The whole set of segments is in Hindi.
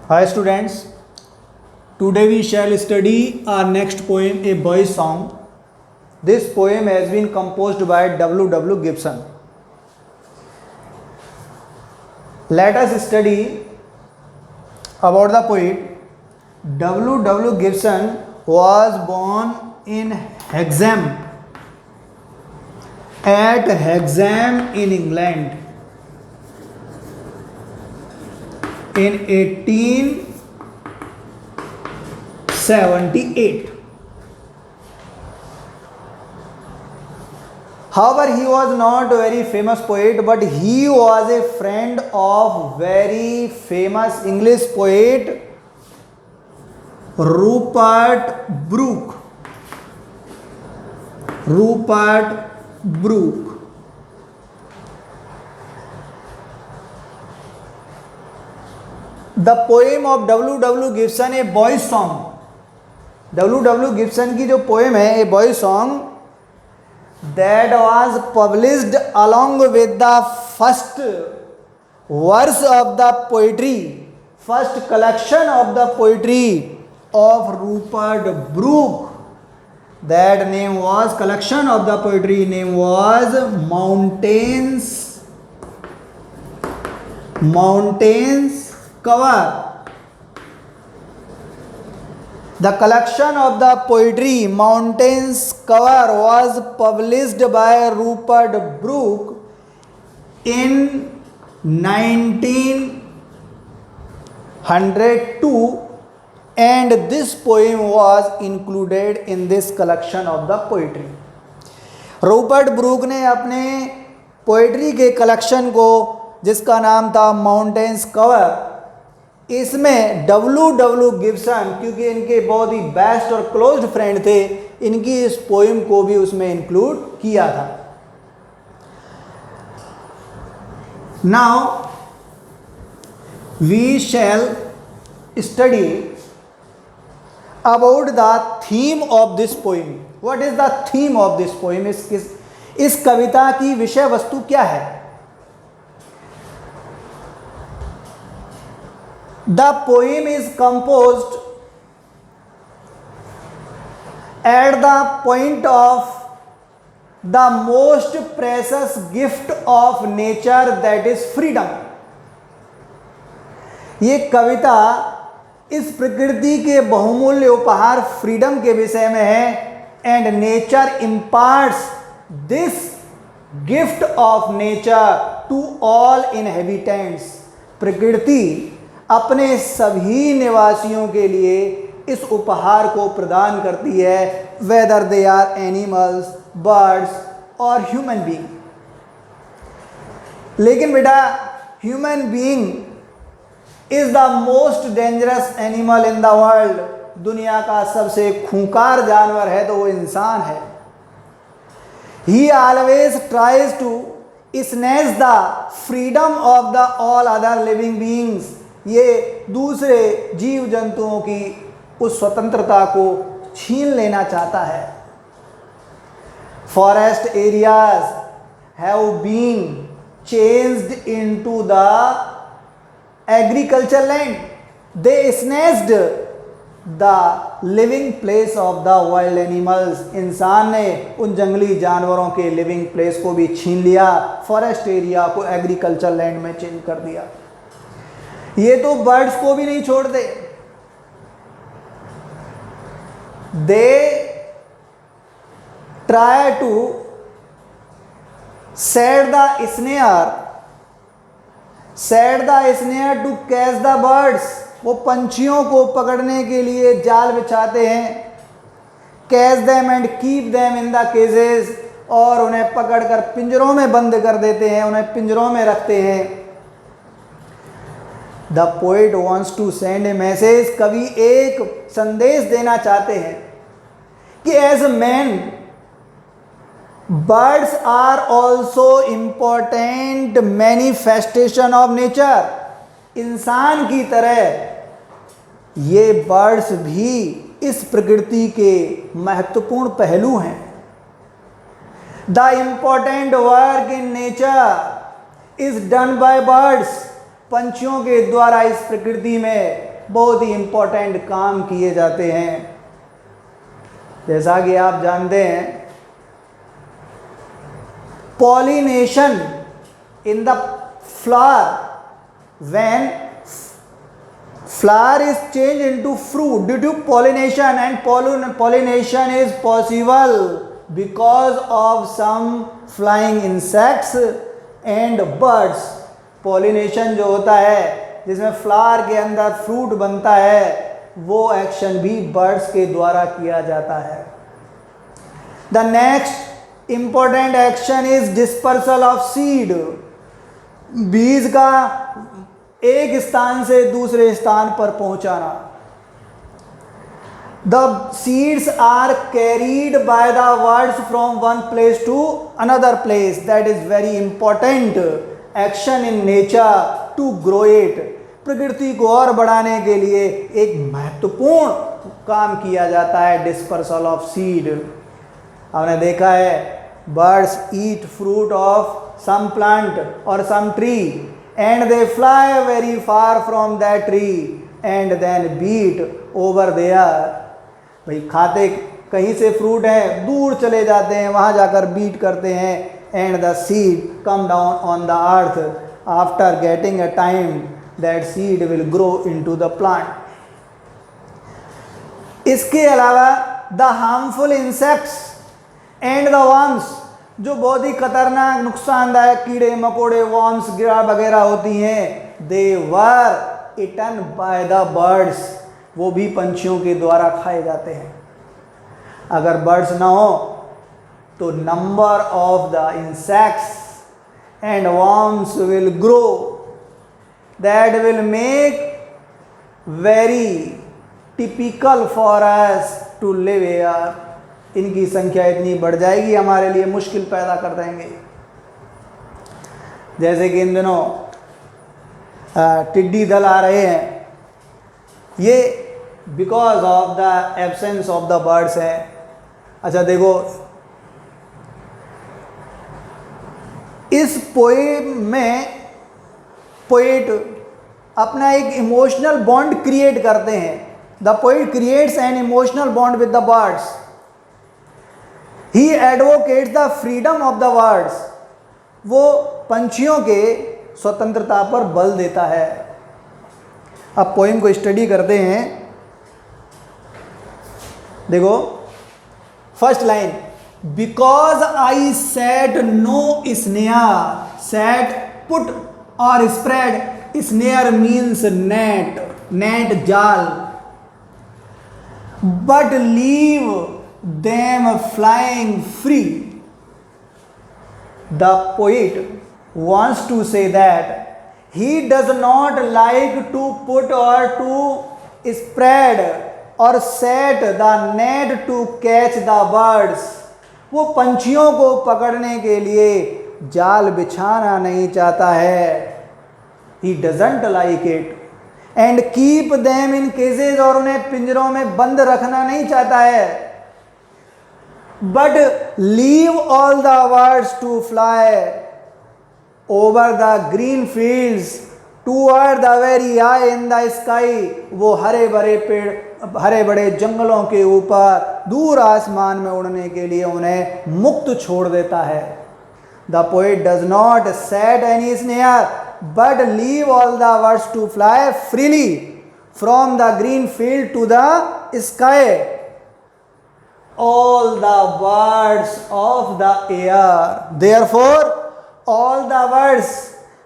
Hi students, today we shall study our next poem, a boy's song. This poem has been composed by W. Gibson. Let us study about the poet. W. Gibson was born in Hexham, at Hexham in England in 1878. However, he was not a very famous poet, but he was a friend of very famous English poet Rupert Brooke. The poem of W. Gibson, a boy's song. W. Gibson की जो poem है, a boy's song, that was published along with the first verse of the poetry, first collection of the poetry of Rupert Brooke. That name was, collection of the poetry name was Mountains Cover. The collection of the poetry Mountains Cover was published by Rupert Brooke in 1902, and this poem was included in this collection of the poetry. Rupert Brooke ने अपने पोइट्री के कलेक्शन को, जिसका नाम था माउंटेन्स कवर, इसमें W. गिब्सन, क्योंकि इनके बहुत ही बेस्ट और क्लोज्ड फ्रेंड थे, इनकी इस पोएम को भी उसमें इंक्लूड किया था. Now we shall study about the theme of this poem. What is the theme of this poem? इस कविता की विषय वस्तु क्या है? The poem is composed at the point of the most precious gift of nature, that is freedom. ये कविता इस प्रकृति के बहुमूल्य उपहार फ्रीडम के विषय में है. And nature imparts this gift of nature to all inhabitants. प्रकृति अपने सभी निवासियों के लिए इस उपहार को प्रदान करती है, whether they are animals, birds और ह्यूमन बीइंग. लेकिन बेटा, human being is the most dangerous animal in the world. दुनिया का सबसे खूंखार जानवर है तो वो इंसान है. He always tries to snatch the freedom of the all other living beings. ये दूसरे जीव जंतुओं की उस स्वतंत्रता को छीन लेना चाहता है. Forest areas have been changed into the agriculture land. They snatched the living place of the wild animals. इंसान ने उन जंगली जानवरों के लिविंग प्लेस को भी छीन लिया, फॉरेस्ट एरिया को एग्रीकल्चर लैंड में चेंज कर दिया. ये तो बर्ड्स को भी नहीं छोड़ते. They try to set the snare to catch the birds. वो पंछियों को पकड़ने के लिए जाल बिछाते हैं. Catch them and keep them in the cages. और उन्हें पकड़कर पिंजरों में बंद कर देते हैं, उन्हें पिंजरों में रखते हैं. The poet wants to send a message. कवि एक संदेश देना चाहते हैं कि as man birds are also important manifestation of nature. इंसान की तरह ये बर्ड्स भी इस प्रकृति के महत्वपूर्ण पहलू हैं. The important work in nature is done by birds. पंछियों के द्वारा इस प्रकृति में बहुत ही इंपॉर्टेंट काम किए जाते हैं। जैसा कि आप जानते हैं, pollination in the flower, when flower is changed into fruit due to pollination, and pollination is possible because of some flying insects and birds. pollination जो होता है जिसमें फ्लावर के अंदर फ्रूट बनता है, वो एक्शन भी बर्ड्स के द्वारा किया जाता है। The next important action is dispersal of seed. बीज का एक स्थान से दूसरे स्थान पर पहुंचाना। The seeds are carried by the birds from one place to another place. That is very important action in nature to grow it. प्रकृति को और बढ़ाने के लिए एक महत्वपूर्ण काम किया जाता है, डिस्पर्सल ऑफ सीड। हमने देखा है birds eat fruit of some plant or some tree and they fly very far from that tree and then beat over there। भाई खाते कहीं से फ्रूट है, दूर चले जाते हैं, वहाँ जाकर बीट करते हैं, and the seed come down on the earth। after getting a time that seed will grow into the plant। इसके अलावा the harmful insects and the worms, जो बहुत ही खतरनाक नुकसानदायक कीड़े मकोड़े वॉर्म्स वगैरह होती हैं, दे वर इटन बाय द बर्ड्स, वो भी पंछियों के द्वारा खाए जाते हैं। अगर बर्ड्स ना हो तो number of the insects and worms will grow, that will make very typical for us to live here. इनकी संख्या इतनी बढ़ जाएगी, हमारे लिए मुश्किल पैदा कर देंगे। जैसे कि इन दिनों टिड्डी दल आ रहे हैं, ये because of the absence of the birds है। अच्छा देखो, इस पोएम में पोएट अपना एक इमोशनल बॉन्ड क्रिएट करते हैं। The poet creates an emotional bond with the birds. He advocates the freedom of the birds। वो पंछियों के स्वतंत्रता पर बल देता है। अब पोइम को स्टडी करते हैं। देखो first line, because I set no snare, set put और spread. Snare means net, net जाल, but leave them flying free। The poet wants to say that he does not like to put or to spread or set the net to catch the birds। वो पंछियों को पकड़ने के लिए जाल बिछाना नहीं चाहता है। He doesn't like it and keep them in cages, और उन्हें पिंजरों में बंद रखना नहीं चाहता है। but leave all the birds to fly over the green fields toward the very high in the sky। वो हरे भरे पेड़, हरे बड़े जंगलों के ऊपर दूर आसमान में उड़ने के लिए उन्हें मुक्त छोड़ देता है। The poet does not set any snare but leave all the birds to fly freely from the green field to the sky। all the birds of the air, therefore all the birds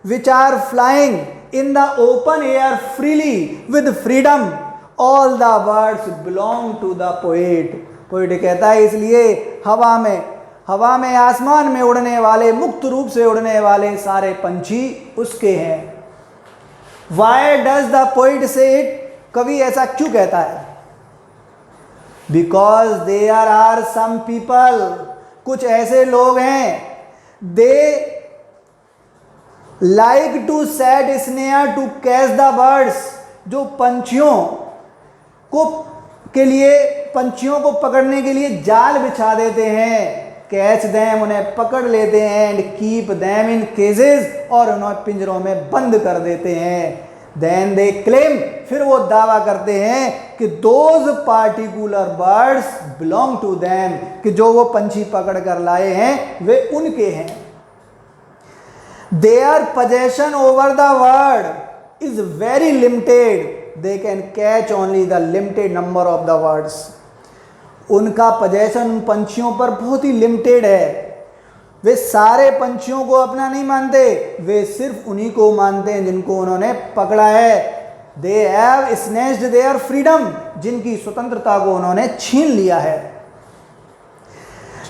which are flying in the open air freely with freedom, all the birds belong to the poet। Poet कहता है इसलिए हवा में आसमान में उड़ने वाले, मुक्त रूप से उड़ने वाले सारे पंछी उसके हैं। Why does the poet say it? कवि ऐसा क्यों कहता है? Because there are some people, कुछ ऐसे लोग हैं, they like to set snare to catch the birds, जो पंछियों को पकड़ने के लिए जाल बिछा देते हैं। कैच देम, उन्हें पकड़ लेते हैं, एंड कीप देम इन केजेस, और उन्हें पिंजरों में बंद कर देते हैं। देन दे क्लेम, फिर वो दावा करते हैं कि those particular birds belong to them, कि जो वो पंछी पकड़ कर लाए हैं वे उनके हैं। Their possession over the word is very limited, they can catch only the limited number of the words. उनका possession उन पंछियों पर बहुत ही लिमिटेड है, वे सारे पंछियों को अपना नहीं मानते, वे सिर्फ उन्हीं को मानते हैं जिनको उन्होंने पकड़ा है। They have snatched their freedom, जिनकी स्वतंत्रता को उन्होंने छीन लिया है।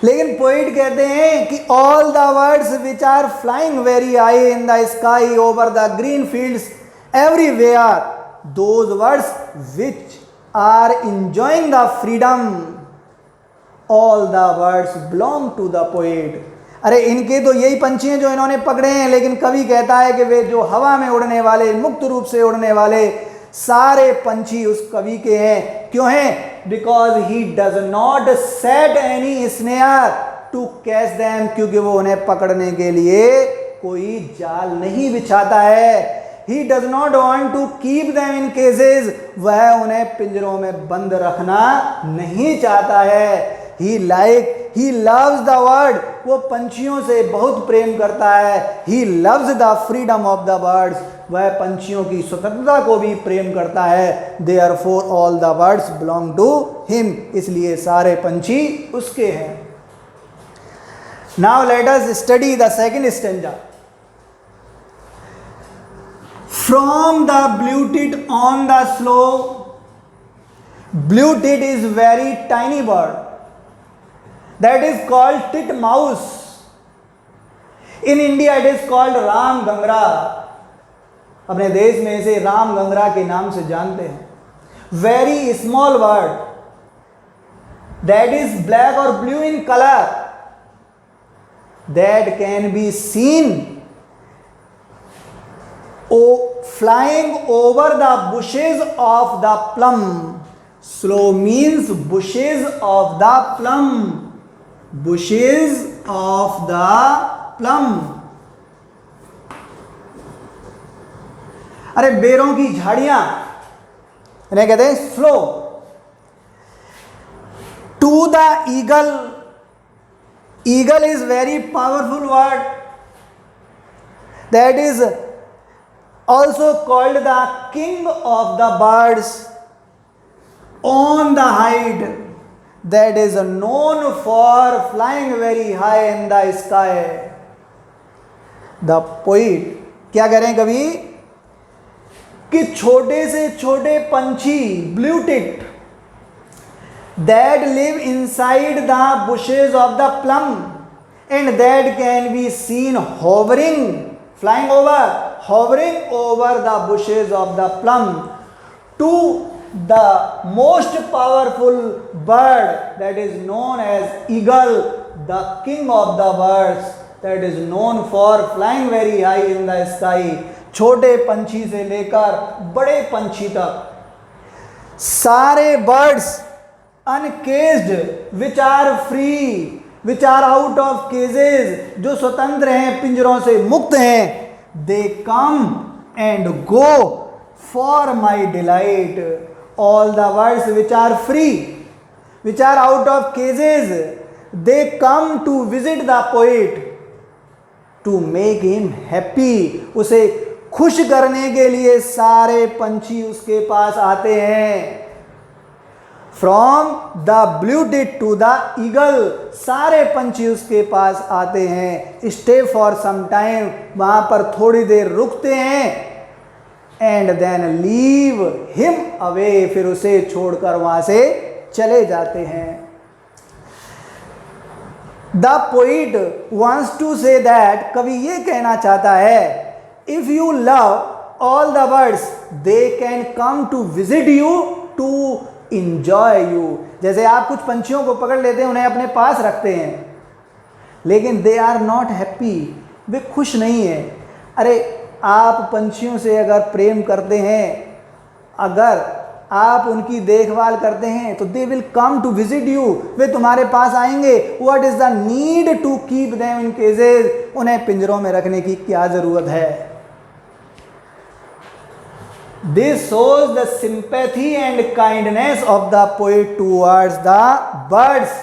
लेकिन पोइट कहते हैं कि all the birds which are flying very high in the sky over the green fields everywhere, those birds which are enjoying the freedom, all the birds belong to the poet. अरे इनके तो यही पंछी हैं जो इन्होंने पकड़े हैं, लेकिन कवि कहता है कि वे जो हवा में उड़ने वाले, मुक्त रूप से उड़ने वाले सारे पंछी उस कवि के हैं। क्यों हैं? Because he does not set any snare to catch them, क्योंकि वो उन्हें पकड़ने के लिए कोई जाल नहीं बिछाता है। He does not want to keep them in cages, वह उन्हें पिंजरों में बंद रखना नहीं चाहता है। ही लव्स द वर्ड, वो पंछियों से बहुत प्रेम करता है। He loves the freedom of the birds, वह पंछियों की स्वतंत्रता को भी प्रेम करता है। Therefore all the birds belong to him, इसलिए सारे पंछी उसके हैं। Now let us study the second stanza. From the blue tit on the slow, blue tit is very tiny bird, that is called titmouse. In India it is called Ram Gangra, अपने देश में इसे राम गंगरा के नाम से जानते हैं। Very small bird, that is black or blue in color, that can be seen flying over the bushes of the plum. Slow means bushes of the plum, bushes of the plum। अरे बेरों की झाड़ियां, इन्हें कहते हैं sloe. To the eagle, eagle is very powerful word, that is also called the king of the birds on the height, that is known for flying very high in the sky। The poet क्या कह रहे हैं कवि कि छोटे से छोटे पंछी blue tit that live inside the bushes of the plum and that can be seen hovering, flying over the bushes of the plum, to the most powerful bird that is known as eagle, the king of the birds, that is known for flying very high in the sky। छोटे पंछी से लेकर बड़े पंछी तक सारे birds uncaged which are free, which are out of cages, जो स्वतंत्र हैं, पिंजरों से मुक्त हैं, they come and go for my delight. All the birds which are free, which are out of cages, they come to visit the poet to make him happy। उसे खुश करने के लिए सारे पंछी उसके पास आते हैं। From the blue tit to the eagle, सारे पंछी उसके पास आते हैं। Stay for some time, वहाँ पर थोड़ी देर रुकते हैं। And then leave him away, फिर उसे छोड़कर वहां से चले जाते हैं। The poet wants to say that, कवि ये कहना चाहता है, if you love all the birds they can come to visit you to enjoy you. जैसे आप कुछ पंछियों को पकड़ लेते हैं, उन्हें अपने पास रखते हैं, लेकिन दे आर नॉट हैप्पी, वे खुश नहीं है। अरे आप पंछियों से अगर प्रेम करते हैं, अगर आप उनकी देखभाल करते हैं तो they will come to visit you, वे तुम्हारे पास आएंगे। What is the need to keep them in cages, उन्हें पिंजरों में रखने की क्या जरूरत है। This shows the sympathy and kindness of the poet towards the birds.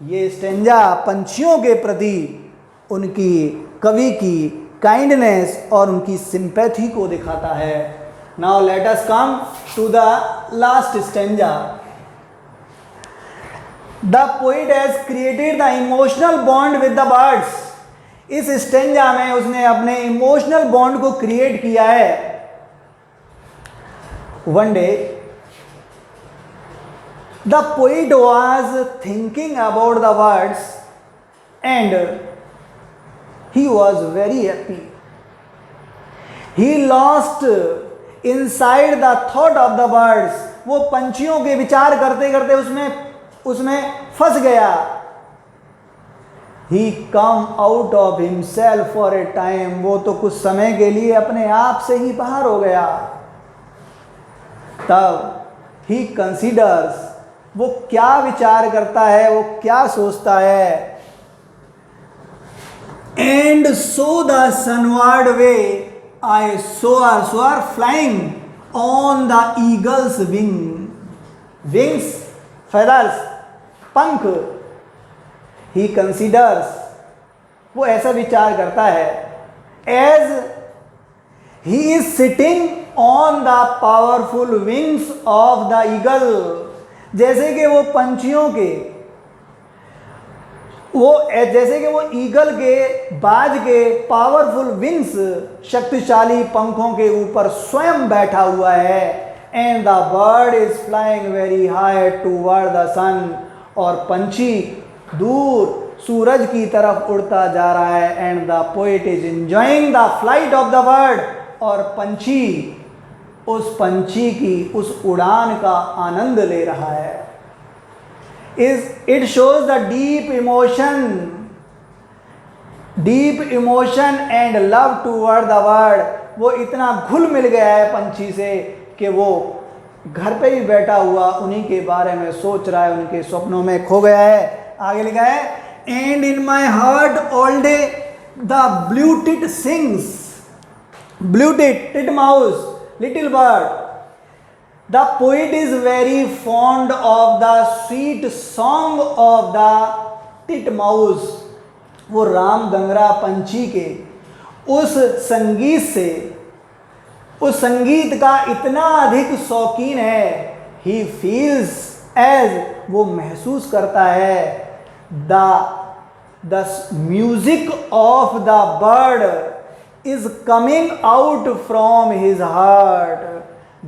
ये स्टेंजा पंछियों के प्रति उनकी कवि की काइंडनेस और उनकी सिंपैथी को दिखाता है। Now let us come to the last stanza. The poet has created the emotional bond with the birds. इस स्टेंजा में उसने अपने इमोशनल बॉन्ड को क्रिएट किया है। One day, the poet was thinking about the birds and he was very happy. He lost inside the thought of the birds. वो पंछियों के विचार करते करते उसमें फंस गया। He come out of himself for a time. वो तो कुछ समय के लिए अपने आप से ही बाहर हो गया। तब ही कंसीडर्स, वो क्या विचार करता है, वो क्या सोचता है। And so the sunward way I soar flying on the eagle's wings feathers, पंख। ही कंसीडर्स, वो ऐसा विचार करता है। As he is sitting on the powerful wings of the eagle, जैसे कि वो पंछियों के जैसे कि वो ईगल के बाज के पावरफुल विंग्स शक्तिशाली पंखों के ऊपर स्वयं बैठा हुआ है। And the bird is flying very high toward the sun, और पंछी दूर सूरज की तरफ उड़ता जा रहा है। And the poet is enjoying the flight of the bird, और पंछी उस पंछी की उस उड़ान का आनंद ले रहा है। It shows the deep emotion and love toward the bird. वो इतना घुल मिल गया है पंछी से कि वो घर पे ही बैठा हुआ उन्हीं के बारे में सोच रहा है, उनके सपनों में खो गया है। आगे लिखा है, and in my heart all day the blue tit sings. Blue titmouse, little bird. The poet is very fond of the sweet song of the titmouse. वो राम गंगरा पंछी के उस संगीत से, उस संगीत का इतना अधिक शौकीन है। He feels as, वो महसूस करता है, the music of the bird is coming out from his heart।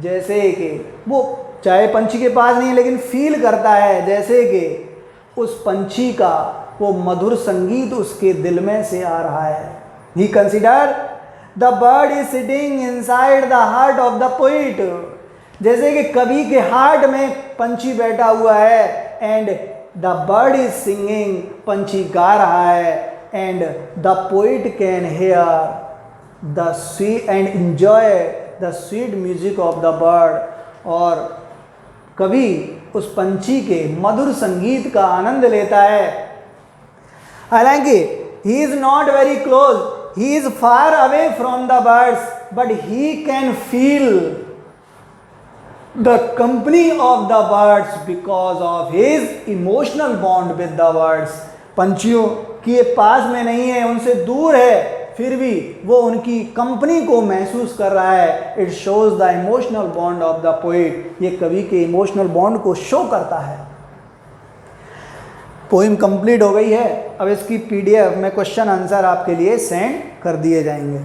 जैसे कि वो चाहे पंछी के पास नहीं है लेकिन फील करता है जैसे कि उस पंछी का वो मधुर संगीत उसके दिल में से आ रहा है। He consider the bird is sitting inside the heart of the poet। जैसे कि कवि के हार्ट में पंछी बैठा हुआ है। And the bird is singing, पंछी गा रहा है। And the poet can hear the sweet and enjoy the sweet music of the bird, और कवि उस पंछी के मधुर संगीत का आनंद लेता है। हालांकि he is not very close, he is far away from the birds, but he can feel the company of the birds because of his emotional bond with the birds। पंछियों के पास में नहीं है, उनसे दूर है, फिर भी वो उनकी कंपनी को महसूस कर रहा है। It shows the emotional bond of the poet. ये कवि के इमोशनल बॉन्ड को शो करता है। पोइम कंप्लीट हो गई है। अब इसकी PDF में क्वेश्चन आंसर आपके लिए सेंड कर दिए जाएंगे।